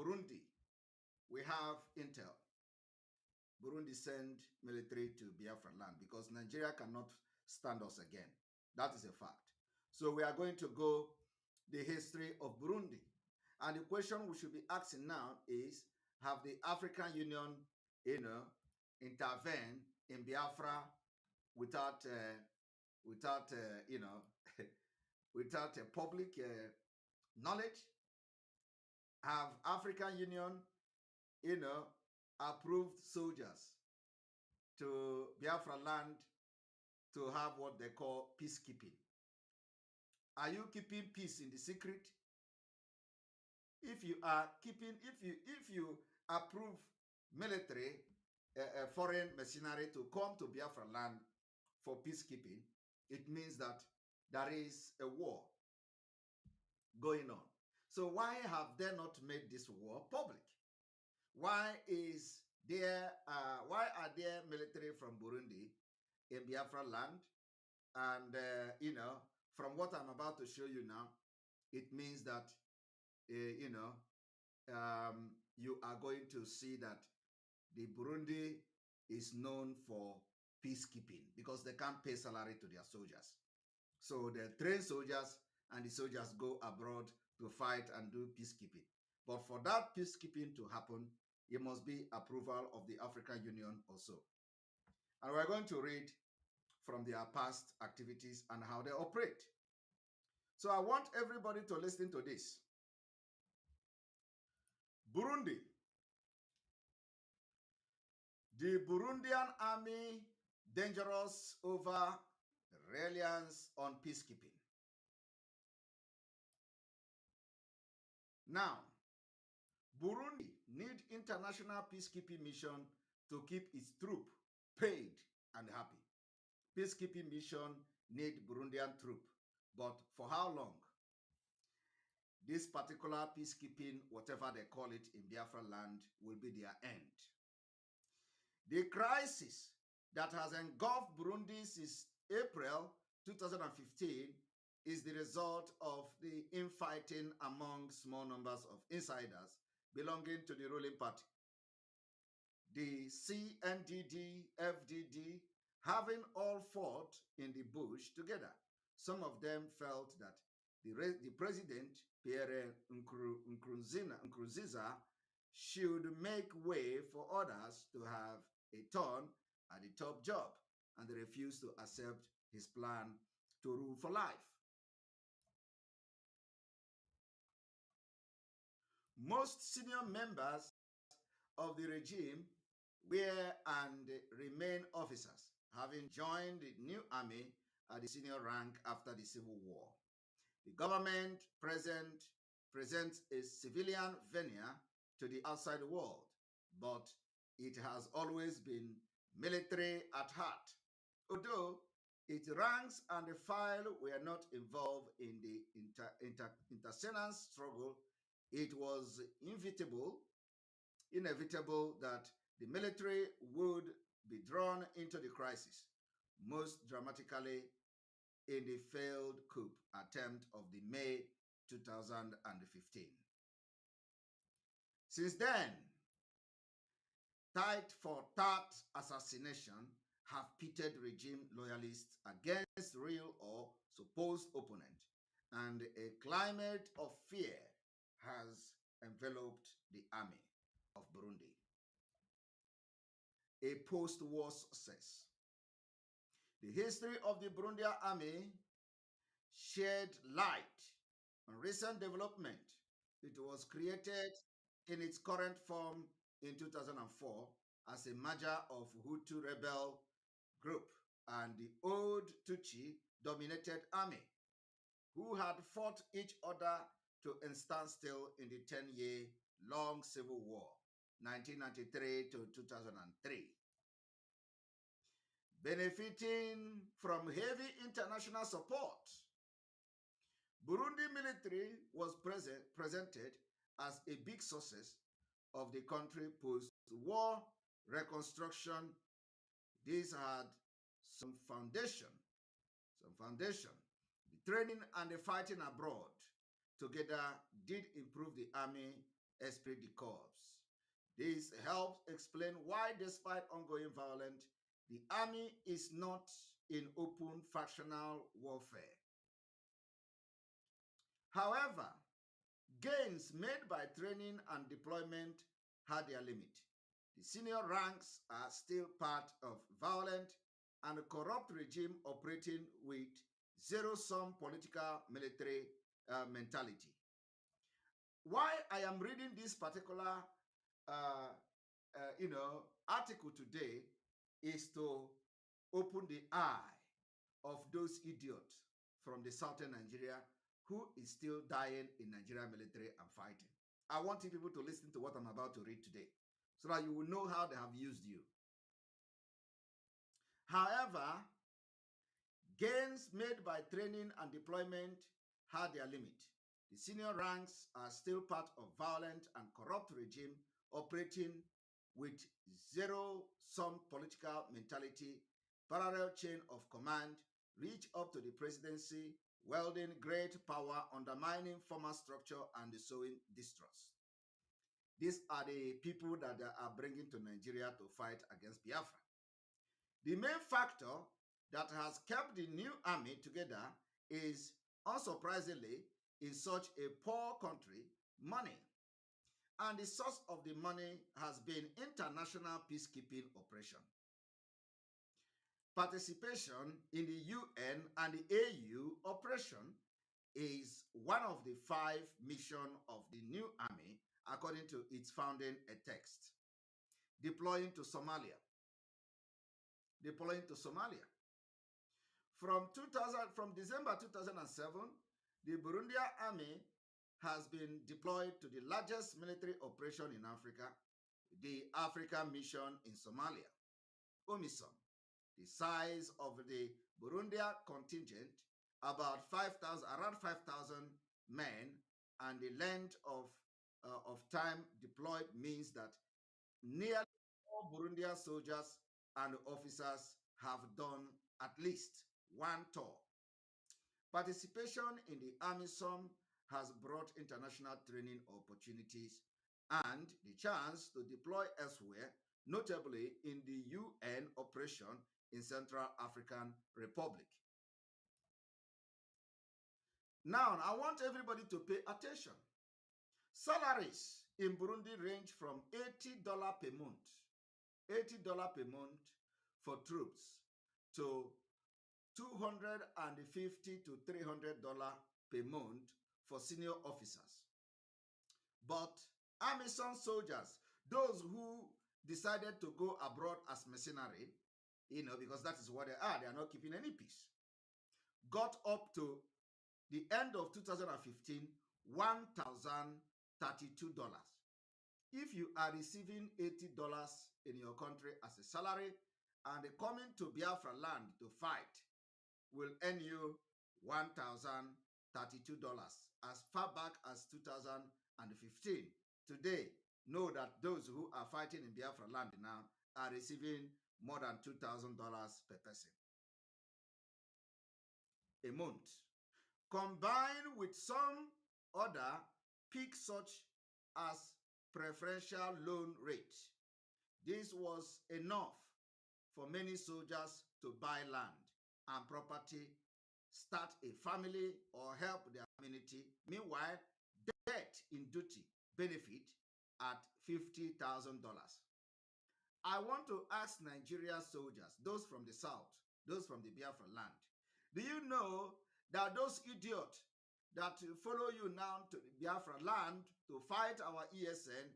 Burundi, we have intel. Burundi sent military to Biafra land because Nigeria cannot stand us again. That is a fact. So we are going to go the history of Burundi. And the question we should be asking now is, have the African Union, intervened in Biafra without, without public knowledge? Have African Union, approved soldiers to Biafra land to have what they call peacekeeping? Are you keeping peace in the secret? If you are keeping, if you approve military, foreign mercenary to come to Biafra land for peacekeeping, it means that there is a war going on. So why have they not made this war public? Why are there military from Burundi in Biafra land? And from what I'm about to show you now, it means that you are going to see that the Burundi is known for peacekeeping because they can't pay salary to their soldiers. So they train soldiers and the soldiers go abroad to fight and do peacekeeping. But for that peacekeeping to happen, it must be approval of the African Union also. And we're going to read from their past activities and how they operate. So I want everybody to listen to this. Burundi. The Burundian army dangerous over reliance on peacekeeping. Now, Burundi need international peacekeeping mission to keep its troop paid and happy. Peacekeeping mission need Burundian troop, but for how long? This particular peacekeeping, whatever they call it in Biafra land, will be their end. The crisis that has engulfed Burundi since April 2015 is the result of the infighting among small numbers of insiders belonging to the ruling party. The CNDD, FDD, having all fought in the bush together. Some of them felt that the president, Pierre Nkurunziza, should make way for others to have a turn at the top job, and they refused to accept his plan to rule for life. Most senior members of the regime were and remain officers, having joined the new army at the senior rank after the Civil War. The government presents a civilian veneer to the outside world, but it has always been military at heart. Although its ranks and the file were not involved in the internecine struggle, it was inevitable that the military would be drawn into the crisis, most dramatically in the failed coup attempt of the May 2015. Since then, tit-for-tat assassination have pitted regime loyalists against real or supposed opponent, and a climate of fear has enveloped the army of Burundi. A post-war success. The history of the Burundian army shed light on recent development. It was created in its current form in 2004 as a merger of Hutu rebel group and the old Tutsi-dominated army, who had fought each other to a standstill in the 10-year-long civil war, 1993 to 2003. Benefiting from heavy international support, Burundi military was presented as a big success of the country post-war reconstruction. This had some foundation. The training and the fighting abroad together did improve the army esprit de corps. This helps explain why, despite ongoing violence, the army is not in open factional warfare. However, gains made by training and deployment had their limit. The senior ranks are still part of violent and corrupt regime operating with zero-sum political military mentality. Why I am reading this particular uh, article today is to open the eye of those idiots from the southern Nigeria who is still dying in Nigerian military and fighting. I want you people to listen to what I'm about to read today so that you will know how they have used you. However, gains made by training and deployment had their limit. The senior ranks are still part of violent and corrupt regime operating with zero-sum political mentality, parallel chain of command, reach up to the presidency, wielding great power, undermining former structure, and sowing distrust. These are the people that they are bringing to Nigeria to fight against Biafra. The main factor that has kept the new army together is, unsurprisingly, in such a poor country, money. And the source of the money has been international peacekeeping operation. Participation in the UN and the AU operation is one of the 5 missions of the new army according to its founding text. Deploying to Somalia. From December 2007, the Burundian army has been deployed to the largest military operation in Africa, the African Mission in Somalia, OMISOM. The size of the Burundian contingent, around 5,000 men, and the length of time deployed means that nearly all Burundian soldiers and officers have done at least one tour. Participation in the AMISOM has brought international training opportunities and the chance to deploy elsewhere, notably in the UN operation in Central African Republic. Now, I want everybody to pay attention. Salaries in Burundi range from $80 per month, $80 per month for troops, to $250 to $300 per month for senior officers. But AMISOM soldiers, those who decided to go abroad as mercenary, because that is what they are not keeping any peace, got up to the end of 2015, $1,032. If you are receiving $80 in your country as a salary and coming to Biafra land to fight will earn you $1,032 as far back as 2015. Today, know that those who are fighting in Biafra land now are receiving more than $2,000 per person a month. Combined with some other peak such as preferential loan rate, this was enough for many soldiers to buy land and property, start a family, or help their community. Meanwhile, death in duty benefit at $50,000. I want to ask Nigerian soldiers, those from the south, those from the Biafra land, do you know that those idiots that follow you now to the Biafra land to fight our ESN,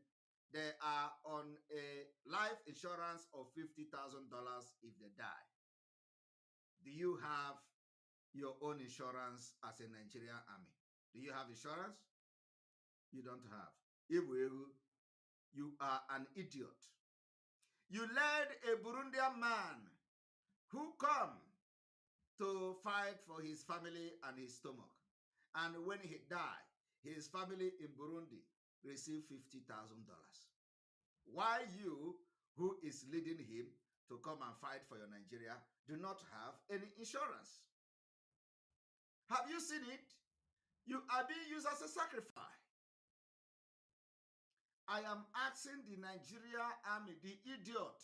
they are on a life insurance of $50,000 if they die? Do you have your own insurance as a Nigerian army? Do you have insurance? You don't have. You are an idiot. You led a Burundian man who come to fight for his family and his stomach. And when he died, his family in Burundi received $50,000. Why you, who is leading him to come and fight for your Nigeria, do not have any insurance? Have you seen it? You are being used as a sacrifice. I am asking the Nigeria army, the idiot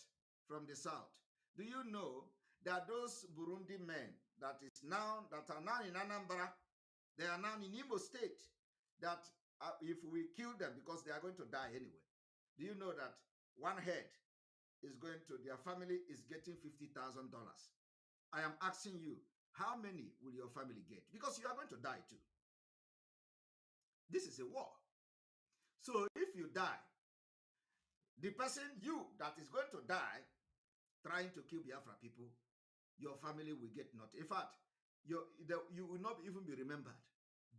from the south, do you know that those Burundi men that are now in Anambra, they are now in Imo State, that if we kill them, because they are going to die anyway, do you know that one head is going to, their family is getting $50,000? I am asking you, how many will your family get? Because you are going to die too. This is a war. So if you die, the person, you that is going to die trying to kill Biafra people, your family will get nothing. In fact, you will not even be remembered.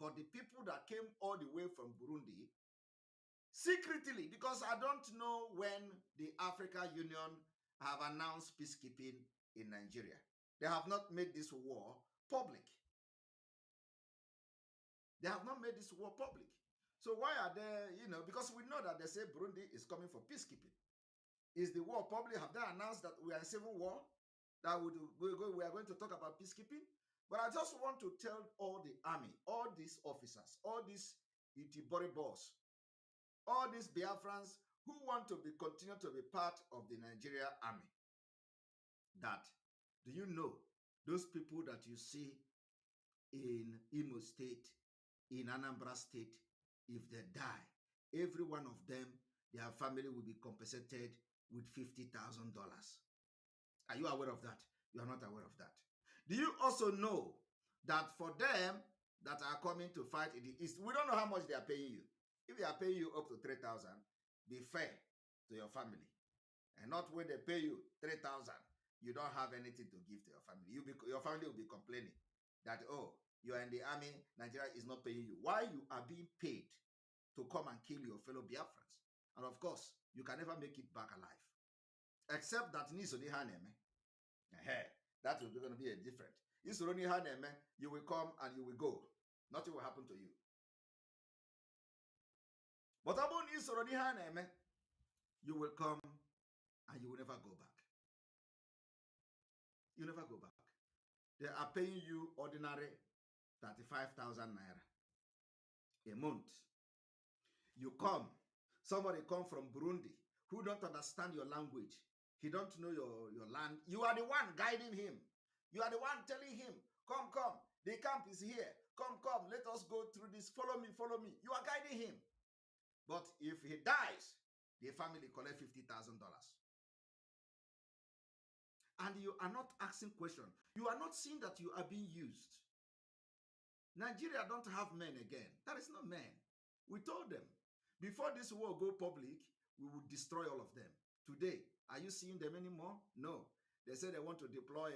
But the people that came all the way from Burundi, secretly, because I don't know when the African Union have announced peacekeeping in Nigeria. They have not made this war public. They have not made this war public. So why are they, because we know that they say Burundi is coming for peacekeeping. Is the war public? Have they announced that we are in civil war? That we are going to talk about peacekeeping? But I just want to tell all the army, all these officers, all these Itibori boss, all these Biafrans who want to continue to be part of the Nigeria army, that, do you know, those people that you see in Imo State, in Anambra State, if they die, every one of them, their family will be compensated with $50,000. Are you aware of that? You are not aware of that. Do you also know that for them that are coming to fight in the East, we don't know how much they are paying you. If they are paying you up to 3,000, be fair to your family. And not when they pay you 3,000, you don't have anything to give to your family. Your family will be complaining that, oh, you are in the army, Nigeria is not paying you. Why you are being paid to come and kill your fellow Biafrans? And of course, you can never make it back alive. Except that that will be going to be a different. You will come and you will go. Nothing will happen to you. But you will come and you will never go back. You never go back. They are paying you ordinary 35,000 naira a month. You come, somebody come from Burundi who don't understand your language. He don't know your land. You are the one guiding him. You are the one telling him, come, the camp is here. Come, let us go through this. Follow me. You are guiding him. But if he dies, the family collect $50,000. And you are not asking questions. You are not seeing that you are being used. Nigeria don't have men again. That is not men. We told them, before this war go public, we would destroy all of them. Today, are you seeing them anymore? No. They say they want to deploy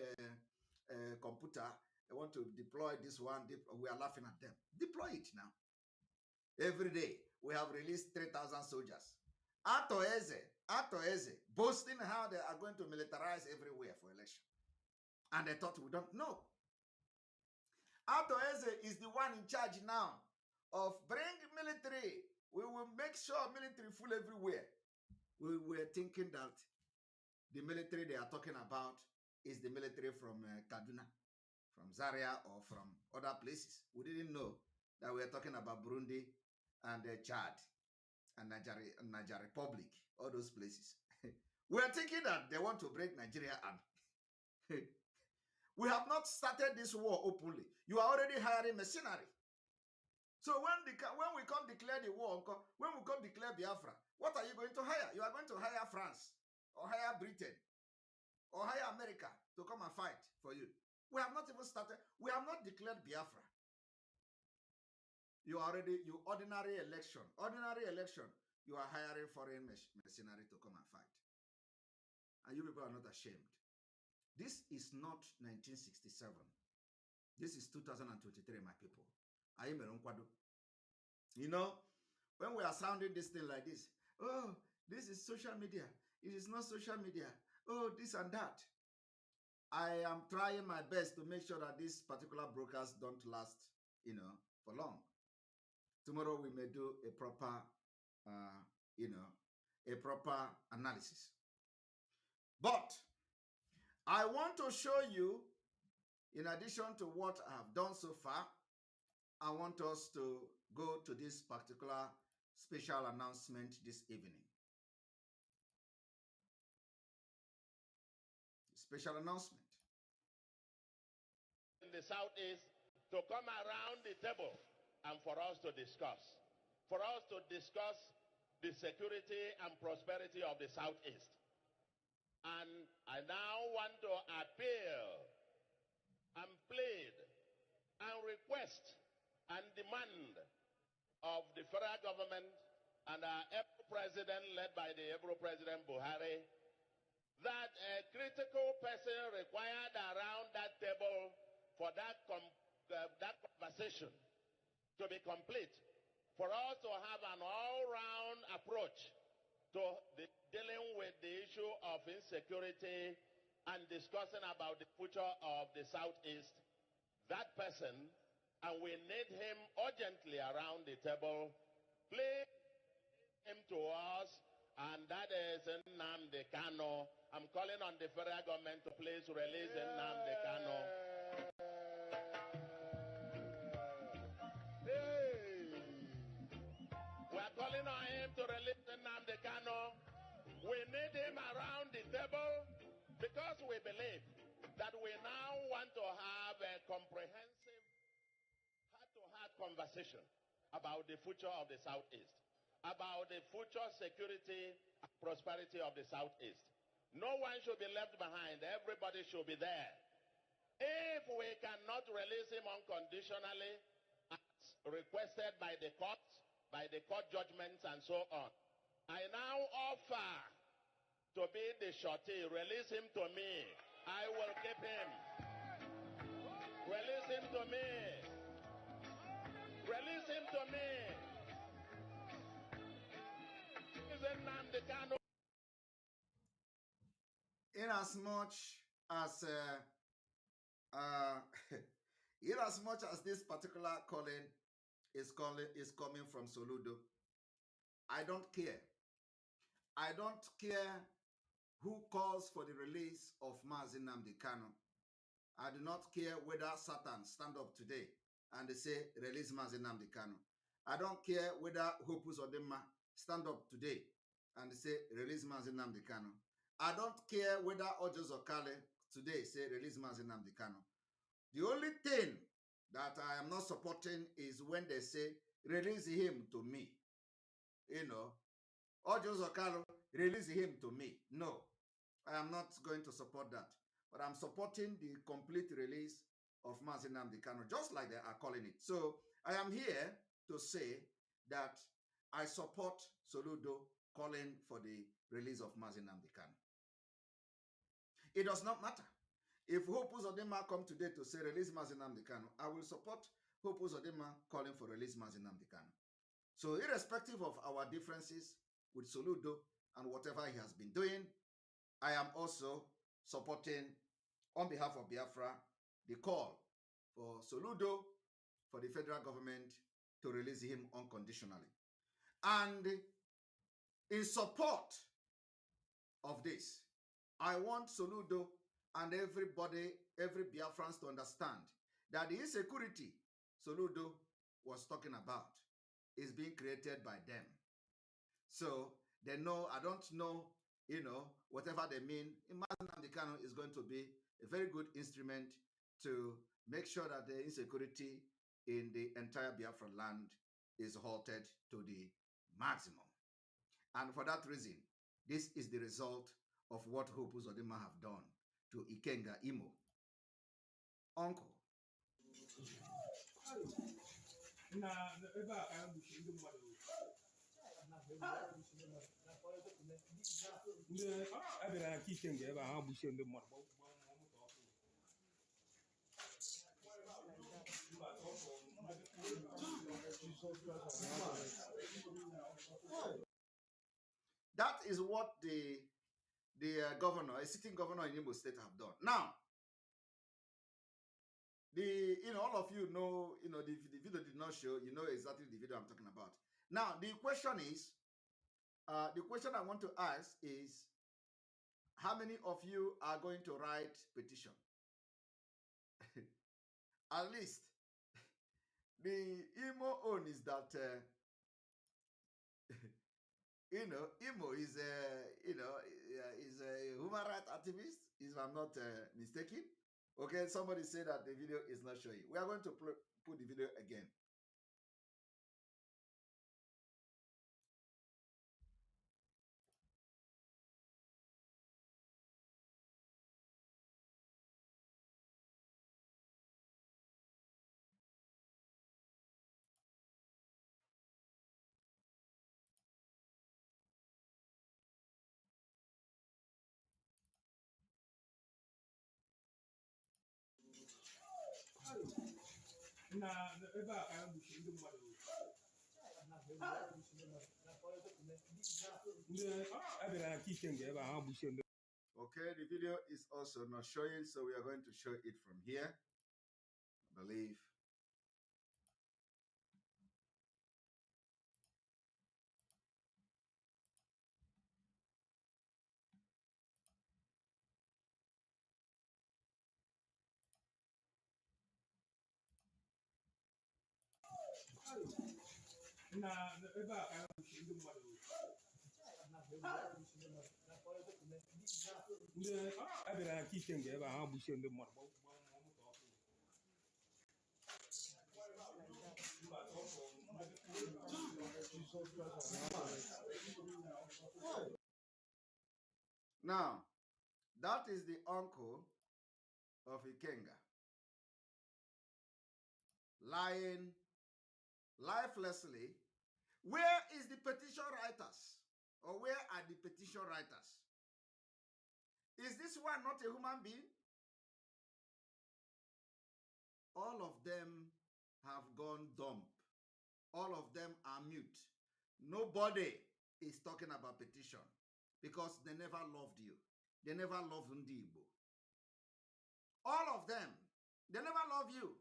a computer. They want to deploy this one. We are laughing at them. Deploy it now. Every day, we have released 3,000 soldiers. Ekpa'S, boasting how they are going to militarize everywhere for election. And they thought we don't know. Ekpa'S is the one in charge now of bring military. We will make sure military full everywhere. We were thinking that the military they are talking about is the military from Kaduna, from Zaria, or from other places. We didn't know that we were talking about Burundi and Chad and Niger Republic, all those places. We are thinking that they want to break Nigeria army. We have not started this war openly. You are already hiring mercenary. So when we come declare the war, when we come declare Biafra, what are you going to hire? You are going to hire France, or hire Britain, or hire America to come and fight for you. We have not even started. We have not declared Biafra. You ordinary election, you are hiring foreign mercenary to come and fight. And you people are not ashamed. This is not 1967. This is 2023, my people. You know, when we are sounding this thing like this, oh, this is social media. It is not social media. Oh, this and that. I am trying my best to make sure that these particular brokers don't last, for long. Tomorrow we may do a proper, a proper analysis. But I want to show you, in addition to what I have done so far, I want us to go to this particular special announcement this evening. Special announcement. In the Southeast to come around the table and for us to discuss. For us to discuss the security and prosperity of the Southeast. And I now want to appeal and plead and request and demand of the federal government and our Ebro president, led by the Ebro president Buhari, that a critical person required around that table for that conversation to be complete, for us to have an all-round approach to dealing with the issue of insecurity and discussing about the future of the Southeast, that person, and we need him urgently around the table, please him to us, and that is Nnamdi Kanu. I'm calling on the federal government to please release Nnamdi Kanu. We're calling on him to release Nnamdi Kanu. We need him around the table because we believe that we now want to have a comprehensive heart-to-heart conversation about the future of the Southeast, about the future security and prosperity of the Southeast. No one should be left behind. Everybody should be there. If we cannot release him unconditionally, as requested by the courts, by the court judgments and so on, I now offer to be the shorty. Release him to me. I will keep him. Release him to me. Release him to me. Nnamdi Kanu. Inasmuch as this particular calling is coming from Soludo, I don't care. I don't care who calls for the release of Mazi Nnamdi Kanu. I do not care whether Satan stand up today and they say release Mazi Nnamdi Kanu. I don't care whether Hopus Odema stand up today and they say release Mazi Nnamdi Kanu. I don't care whether Ojos Okale today say release Mazi Nnamdi Kanu. The only thing that I am not supporting is when they say release him to me. You know, Ojos Okale, release him to me. No, I am not going to support that. But I'm supporting the complete release of Mazi Nnamdi Kanu, just like they are calling it. So I am here to say that I support Soludo calling for the release of Mazi Nnamdi Kanu. It does not matter. If Hope Uzodinma come today to say release Mazi Nnamdi Kanu, I will support Hope Uzodinma calling for release Mazi Nnamdi Kanu. So irrespective of our differences with Soludo and whatever he has been doing, I am also supporting, on behalf of Biafra, the call for Soludo, for the federal government to release him unconditionally. And in support of this, I want Soludo and everybody, every Biafrans to understand that the insecurity Soludo was talking about is being created by them. So they know, I don't know, you know, whatever they mean, Nnamdi Kanu is going to be a very good instrument to make sure that the insecurity in the entire Biafra land is halted to the maximum. And for that reason, this is the result of what Hope Uzodinma have done to Ikenga Imo. Uncle. That is what the governor, a sitting governor in Imo State, have done. Now, all of you know, the video did not show, you know exactly the video I'm talking about. Now, the question is, the question I want to ask is, how many of you are going to write petition? At least, the Imo own is that Imo is is a human rights activist, if I'm not mistaken. Okay, somebody said that the video is not showing. We are going to put the video again. Okay, the video is also not showing, so we are going to show it from here, I believe. Now, that is the uncle of Ikenga lying lifelessly. Where is the petition writers? Or where are the petition writers? Is this one not a human being? All of them have gone dumb. All of them are mute. Nobody is talking about petition because they never loved you. They never loved Ndi Igbo. All of them, they never love you.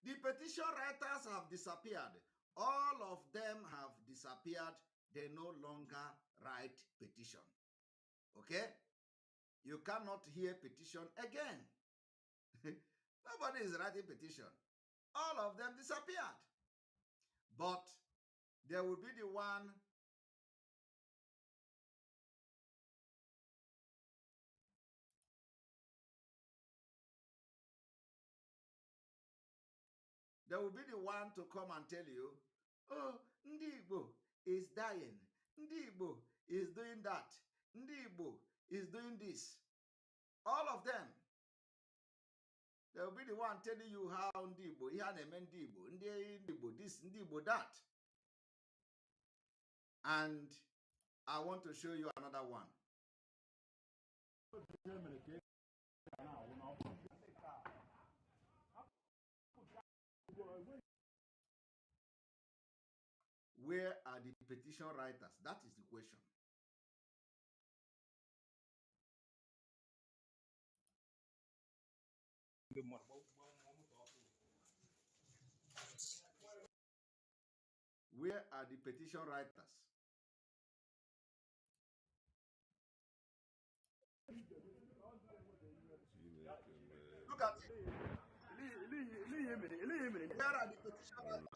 The petition writers have disappeared. All of them have disappeared. They no longer write petition. Okay? You cannot hear petition again. Nobody is writing petition. All of them disappeared. But there will be the one to come and tell you, oh, Ndi Igbo is dying. Ndi Igbo is doing that. Ndi Igbo is doing this. All of them. They will be the one telling you how Ndi Igbo, Ndi Igbo this, Ndi Igbo that. And I want to show you another one. Where are the petition writers? That is the question. Where are the petition writers? Look at it. Where are the petition writers?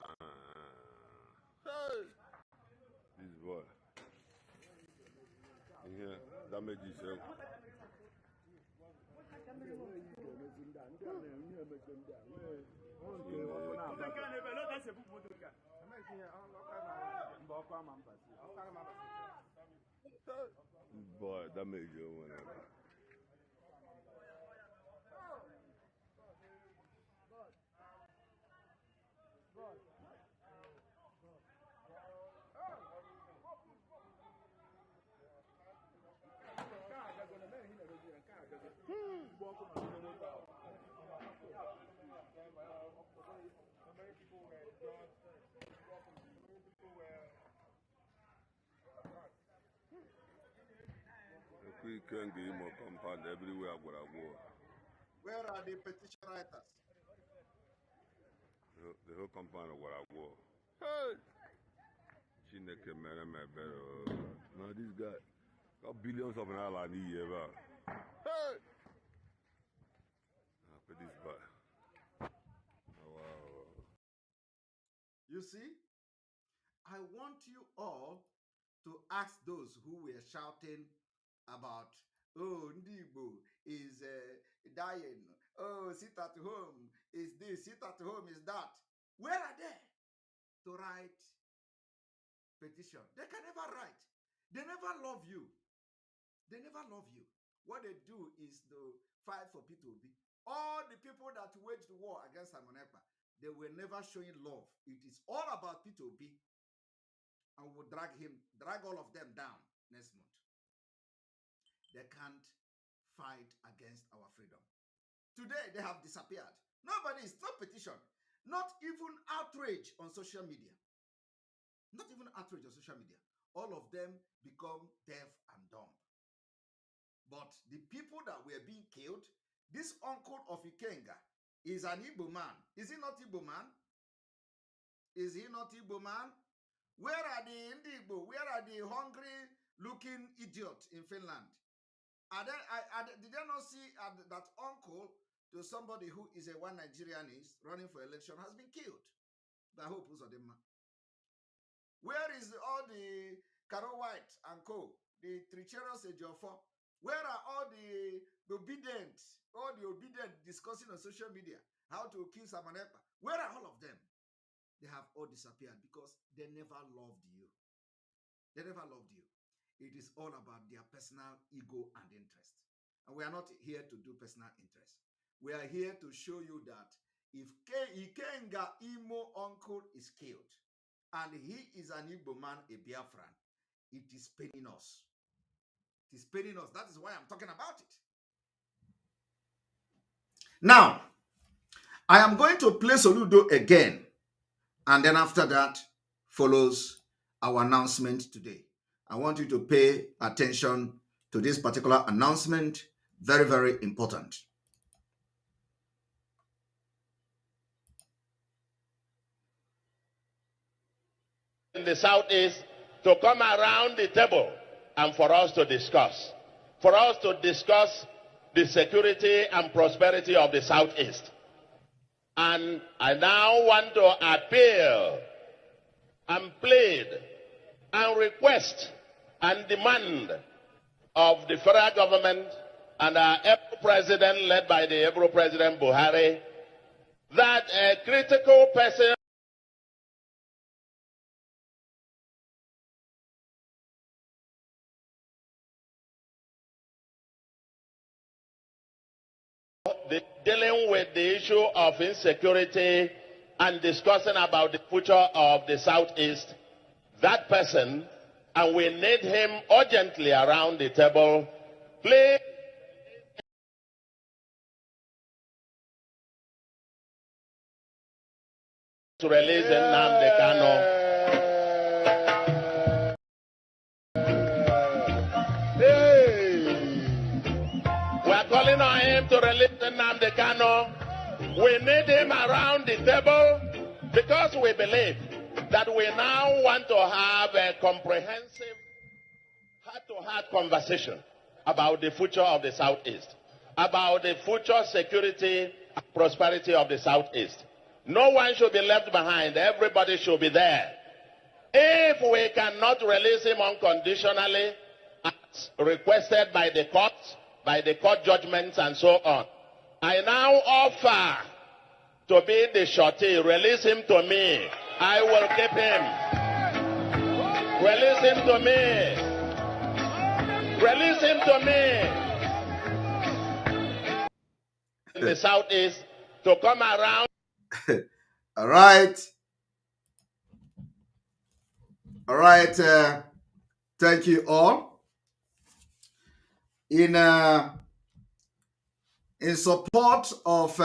This boy. Yeah, that made you so. Boy, that made you whenever. We can't get more compound everywhere where I go. Where are the petition writers? The whole compound of where I go. Hey! Chineke man, I'm better. Now this guy got billions of dollars in a year. Hey! I put this back. Oh, wow. You see? I want you all to ask those who were shouting about, oh, Ndibo is dying. Oh, sit at home is this, sit at home is that. Where are they to write petition? They can never write. They never love you. They never love you. What they do is to fight for P2B. All the people that waged war against Simon Ekpa, they were never showing love. It is all about P2B. And we'll drag all of them down next month. They can't fight against our freedom. Today, they have disappeared. Nobody is, no petition, not even outrage on social media. Not even outrage on social media. All of them become deaf and dumb. But the people that were being killed, this uncle of Ikenga is an Igbo man. Is he not Igbo man? Is he not Igbo man? Where are the Igbo? Where are the hungry-looking idiots in Finland? Did they not see that uncle to somebody who is a one Nigerianist running for election has been killed? I hope Uzodema. Where is all the Caro White and co, the treacherous Ejiofor? Where are all the obedient discussing on social media how to kill Simon Ekpa? Where are all of them? They have all disappeared because they never loved you. They never loved you. It is all about their personal ego and interest. And we are not here to do personal interest. We are here to show you that if Ikenga Imo uncle is killed and he is an Igbo man, a Biafran, it is paining us. It is paining us. That is why I'm talking about it. Now, I am going to play Soludo again. And then after that follows our announcement today. I want you to pay attention to this particular announcement. Very, very important. In the Southeast to come around the table and for us to discuss. For us to discuss the security and prosperity of the Southeast. And I now want to appeal and plead and request and demand of the federal government and our April president, led by the April President Buhari, that a critical person dealing with the issue of insecurity and discussing about the future of the Southeast, that person, and we need him urgently around the table, please. To release Nnamdi Kanu. We are calling on him to release Nnamdi Kanu. We need him around the table because we believe that we now want to have a comprehensive heart-to-heart conversation about the future of the Southeast, about the future security and prosperity of the Southeast. No one should be left behind. Everybody should be there. If we cannot release him unconditionally, as requested by the courts, by the court judgments and so on, I now offer to be the shorty. Release him to me. I will keep him. Release him to me. Release him to me. In the Southeast to come around. All right. All right. Thank you all. In support of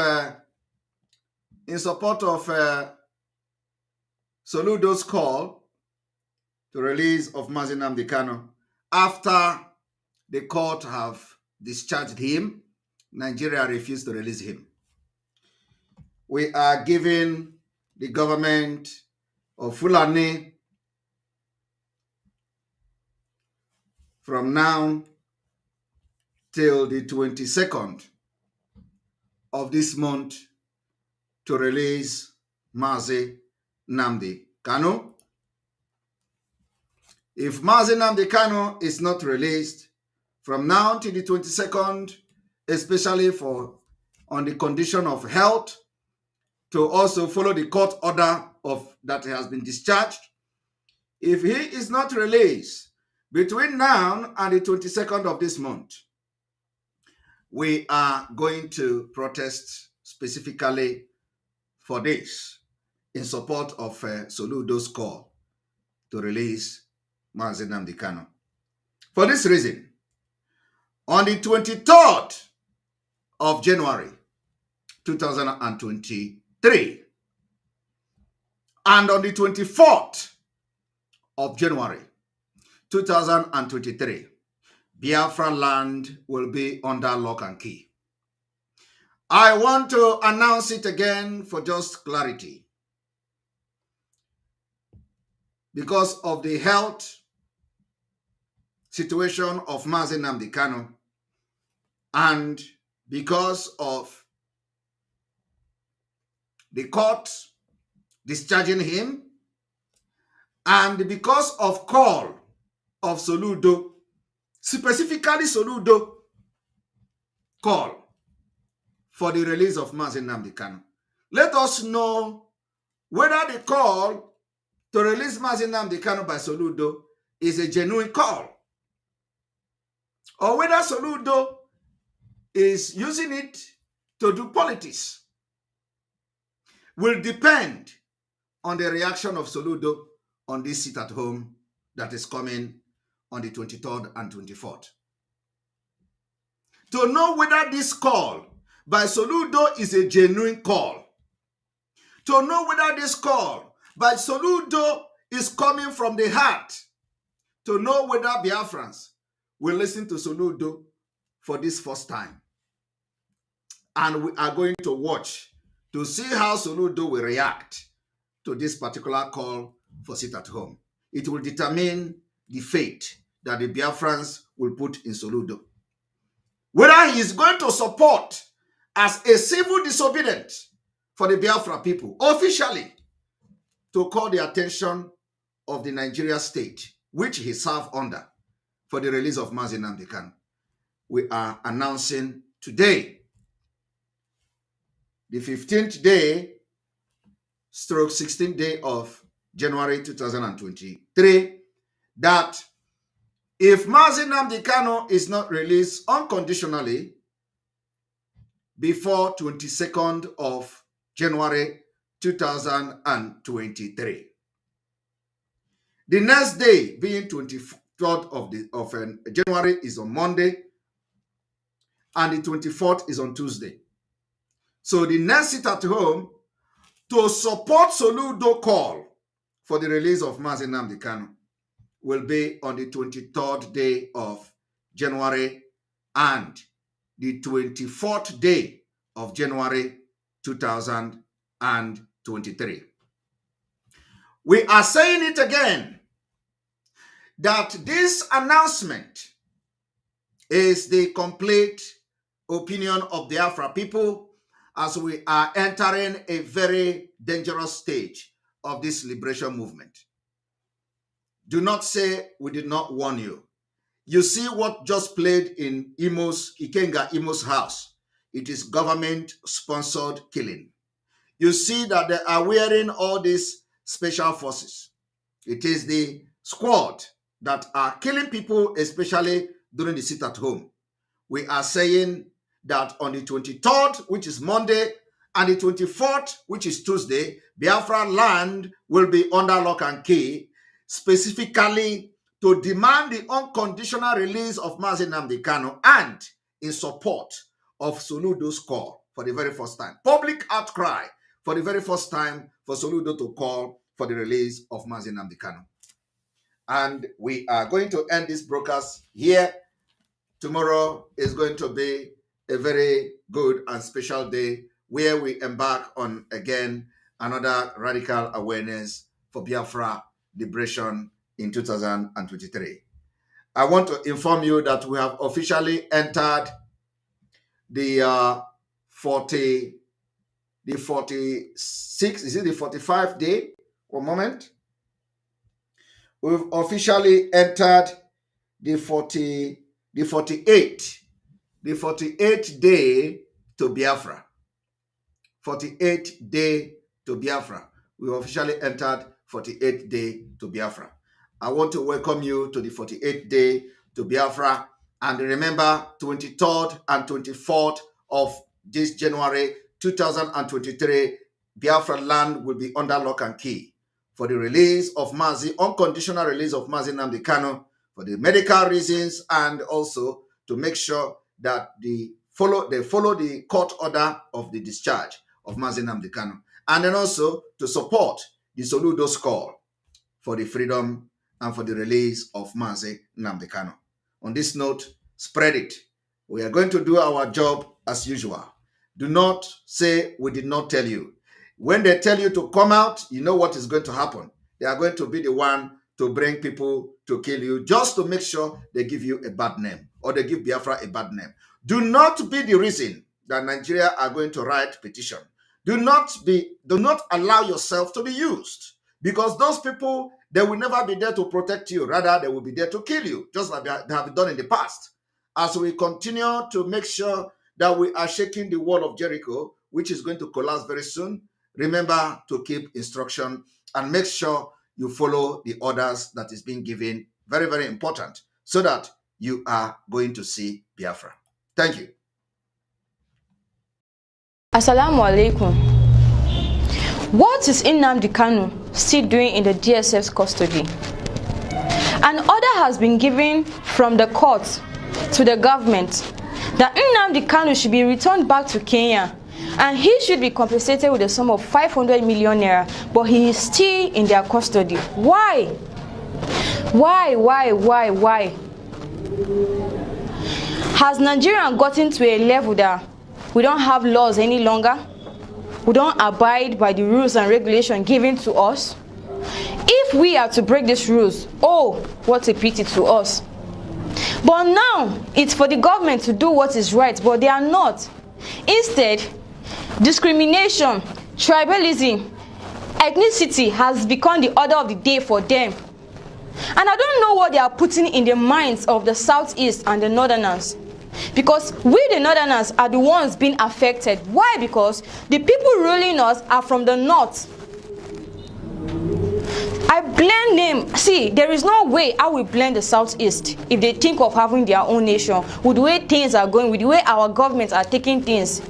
Soludo's call to release of Mazi Nnamdi Kanu, after the court have discharged him, Nigeria refused to release him. We are giving the government of Fulani from now till the 22nd of this month to release Mazi Nnamdi Kanu. If Mazi Nnamdi Kanu is not released from now to the 22nd, especially on the condition of health, to also follow the court order of that he has been discharged. If he is not released between now and the 22nd of this month, we are going to protest specifically for this in support of Soludo's call to release Mazi Nnamdi Kanu. For this reason, on the 23rd of January 2023 and on the 24th of January 2023, Biafra land will be under lock and key. I want to announce it again for just clarity. Because of the health situation of Mazi Nnamdi Kanu and because of the court discharging him and because of call of Soludo, specifically Soludo call for the release of Mazi Nnamdi Kanu. Let us know whether the call to release Mazi Nnamdi Kanu by Soludo is a genuine call, or whether Soludo is using it to do politics. Will depend on the reaction of Soludo on this sit at home that is coming on the 23rd and 24th. To know whether this call by Soludo is a genuine call, to know whether this call by Soludo is coming from the heart, to know whether Biafrans will listen to Soludo for this first time. And we are going to watch to see how Soludo will react to this particular call for sit at home. It will determine the fate that the Biafrans will put in Soludo. Whether he is going to support as a civil disobedient for the Biafra people, officially, to call the attention of the Nigeria state, which he served under, for the release of Mazi Nnamdi Kanu. We are announcing today, the 15th day, stroke 16th day of January 2023, that if Mazi Nnamdi Kanu is not released unconditionally before 22nd of January 2023, the next day being 23rd of January is on Monday, and the 24th is on Tuesday. So the next sit at home to support Soludo call for the release of Mazi Nnamdi Kanu will be on the 23rd day of January and the 24th day of January 2023. We are saying it again, that this announcement is the complete opinion of the Biafra people as we are entering a very dangerous stage of this liberation movement. Do not say we did not warn you. You see what just played in Ikenga Imo's house. It is government-sponsored killing. You see that they are wearing all these special forces. It is the squad that are killing people, especially during the sit-at-home. We are saying that on the 23rd, which is Monday, and the 24th, which is Tuesday, Biafra land will be under lock and key, specifically to demand the unconditional release of Mazi Nnamdi Kanu and in support of Soludo's call for the very first time. Public outcry for the very first time for Soludo to call for the release of Mazi Nnamdi Kanu. And we are going to end this broadcast here. Tomorrow is going to be a very good and special day where we embark on, again, another radical awareness for Biafra liberation in 2023. I want to inform you that we have officially entered the 46, is it the 45th day? One moment. we've officially entered the 48th day to Biafra. 48th day to Biafra. We officially entered 48th day to Biafra. I want to welcome you to the 48th day to Biafra. And remember, 23rd and 24th of this January 2023, Biafra land will be under lock and key for the release of Mazi, unconditional release of Mazi Nnamdi Kanu, for the medical reasons, and also to make sure that they follow the court order of the discharge of Mazi Nnamdi Kanu, and then also to support the Soludo's call for the freedom and for the release of Mazi Nnamdi Kanu. On this note, spread it. We are going to do our job as usual. Do not say we did not tell you. When they tell you to come out, you know what is going to happen. They are going to be the one to bring people to kill you just to make sure they give you a bad name, or they give Biafra a bad name. Do not be the reason that Nigeria are going to write petition. Do not allow yourself to be used, because those people, they will never be there to protect you. Rather, they will be there to kill you, just like they have done in the past. As we continue to make sure that we are shaking the wall of Jericho, which is going to collapse very soon, remember to keep instruction and make sure you follow the orders that is being given. Very, very important, so that you are going to see Biafra. Thank you. Assalamu alaikum. What is Nnamdi Kanu still doing in the DSF's custody? An order has been given from the court to the government that Nnamdi Kanu should be returned back to Kenya, and he should be compensated with a sum of 500 million naira, but he is still in their custody. Why? Why? Has Nigeria gotten to a level that we don't have laws any longer? We don't abide by the rules and regulations given to us? If we are to break these rules, oh, what a pity to us. But now, it's for the government to do what is right, but they are not. Instead, discrimination, tribalism, ethnicity has become the order of the day for them. And I don't know what they are putting in the minds of the Southeast and the Northerners. Because we, the Northerners, are the ones being affected. Why? Because the people ruling us are from the North. I blame them. See, there is no way I will blame the Southeast if they think of having their own nation, with the way things are going, with the way our governments are taking things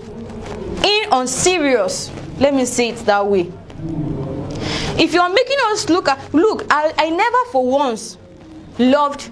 in on serious. Let me say it that way. If you are making us look, I never for once loved